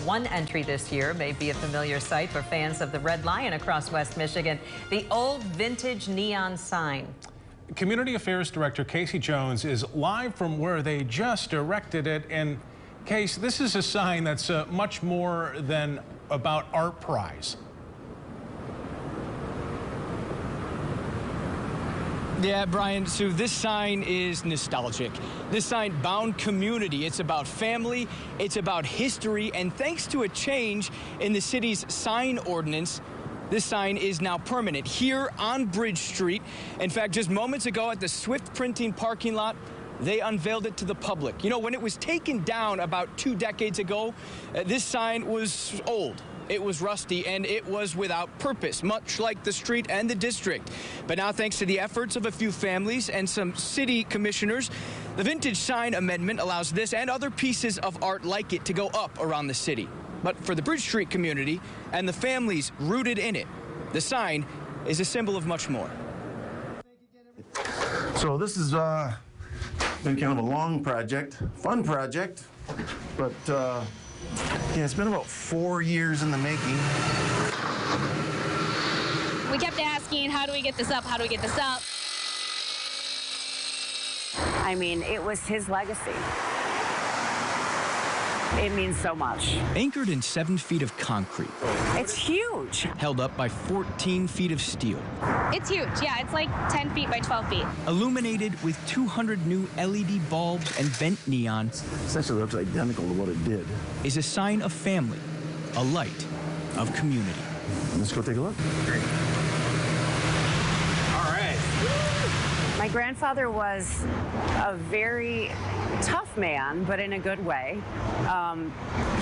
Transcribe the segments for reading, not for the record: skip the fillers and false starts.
one entry this year may be a familiar sight for fans of the Red Lion across West Michigan. The old vintage neon sign. Community Affairs Director Casey Jones is live from where they just erected it. And Case, this is a sign that's much more than about art prize. Yeah, Brian, so this sign is nostalgic. This sign bound community. It's about family, it's about history, and thanks to a change in the city's sign ordinance, this sign is now permanent here on Bridge Street. In fact, just moments ago at the Swift Printing parking lot, they unveiled it to the public. You know, when it was taken down about 2 decades ago, this sign was old. It was rusty, and it was without purpose, much like the street and the district. But now, thanks to the efforts of a few families and some city commissioners, the vintage sign amendment allows this and other pieces of art like it to go up around the city. But for the Bridge Street community and the families rooted in it, the sign is a symbol of much more. So this has been kind of a long project, fun project, but yeah, it's been about 4 years in the making. We kept asking, how do we get this up? How do we get this up? I mean, it was his legacy. It means so much. Anchored in 7 feet of concrete. It's huge. Held up by 14 feet of steel. It's huge. Yeah, it's like 10 feet by 12 feet. Illuminated with 200 new LED bulbs and bent neon. Essentially looks identical to what it did. Is a sign of family, a light of community. Let's go take a look. All right. My grandfather was a very tough man, but in a good way.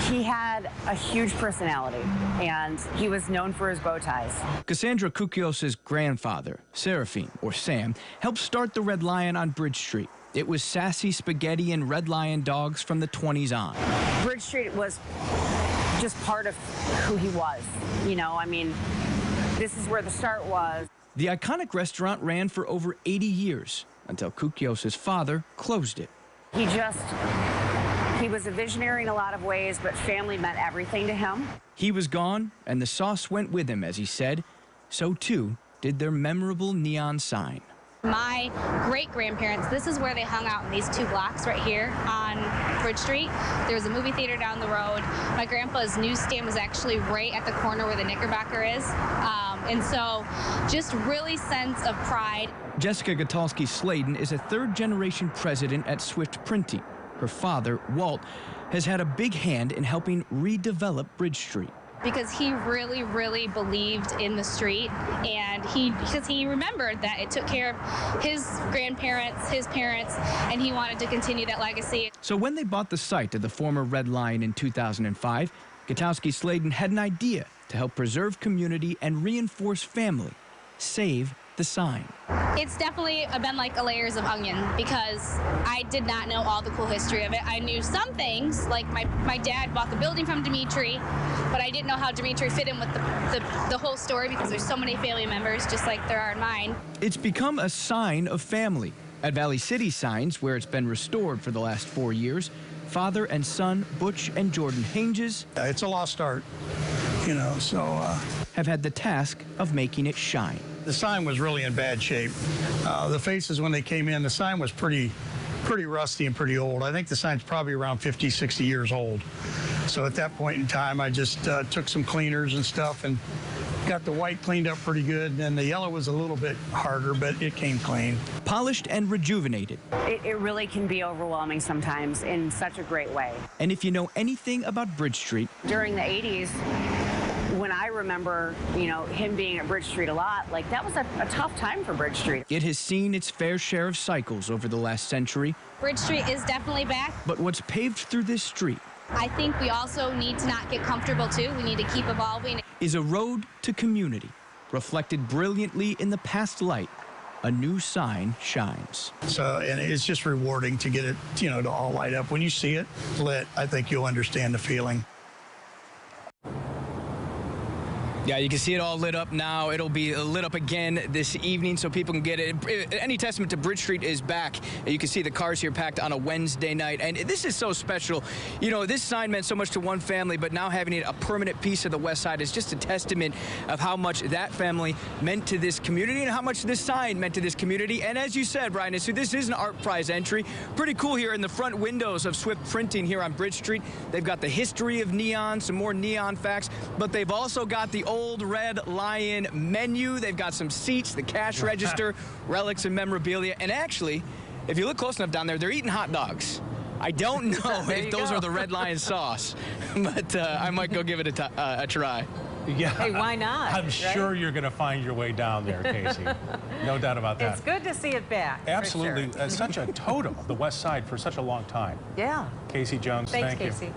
He had a huge personality, and he was known for his bow ties. Cassandra Kukios's grandfather, Seraphine, or Sam, helped start the Red Lion on Bridge Street. It was sassy spaghetti and Red Lion dogs from the 20s on. Bridge Street was just part of who he was. You know, I mean, this is where the start was. The iconic restaurant ran for over 80 years until Kukios's father closed it. He was a visionary in a lot of ways, but family meant everything to him. He was gone, and the sauce went with him, as he said. So, too, did their memorable neon sign. My great-grandparents, this is where they hung out in these 2 blocks right here on Bridge Street. There was a movie theater down the road. My grandpa's newsstand was actually right at the corner where the Knickerbocker is. And so just really sense of pride. Jessica Gatalski-Sladen is a 3rd-generation president at Swift Printing. Her father, Walt, has had a big hand in helping redevelop Bridge Street. Because he really, really believed in the street, and because he remembered that it took care of his grandparents, his parents, and he wanted to continue that legacy. So when they bought the site of the former Red Lion in 2005, Gatalski-Sladen had an idea to help preserve community and reinforce family, save the sign. It's definitely been like a layers of onion, because I did not know all the cool history of it. I knew some things, like my dad bought the building from Dimitri, but I didn't know how Dimitri fit in with the whole story, because there's so many family members, just like there are in mine. It's become a sign of family. At Valley City Signs, where it's been restored for the last 4 years, father and son, Butch and Jordan Hanges, it's a lost art, you know, so have had the task of making it shine. the sign was really in bad shape. The faces, when they came in, the sign was pretty rusty and pretty old. I think the sign's probably around 50, 60 years old. So at that point in time, I just took some cleaners and stuff and got the white cleaned up pretty good. And the yellow was a little bit harder, but it came clean. Polished and rejuvenated. It really can be overwhelming sometimes in such a great way. And if you know anything about Bridge Street, during the 80s, when I remember, you know, him being at Bridge Street a lot, like that was a tough time for Bridge Street. It has seen its fair share of cycles over the last century. Bridge Street is definitely back. But what's paved through this street, I think we also need to not get comfortable too. We need to keep evolving. Is a road to community, reflected brilliantly in the past light. A new sign shines. So, and it's just rewarding to get it, you know, to all light up. When you see it lit, I think you'll understand the feeling. Yeah, you can see it all lit up now. It'll be lit up again this evening so people can get it. Any testament to Bridge Street is back. You can see the cars here packed on a Wednesday night. And this is so special. You know, this sign meant so much to one family, but now having it a permanent piece of the West Side is just a testament of how much that family meant to this community and how much this sign meant to this community. And as you said, Brian, so this is an art prize entry. Pretty cool here in the front windows of Swift Printing here on Bridge Street. They've got the history of neon, some more neon facts, but they've also got the Old Red Lion menu. They've got some seats, the cash register, relics and memorabilia. And actually, if you look close enough down there, they're eating hot dogs. I don't know if those are the Red Lion sauce, but I might go give it a try. Yeah. Hey, why not? I'm sure you're going to find your way down there, Casey. No doubt about that. It's good to see it back. Absolutely. For sure. Such a totem of the West Side for such a long time. Yeah. Casey Jones, Thanks, thank you. Casey.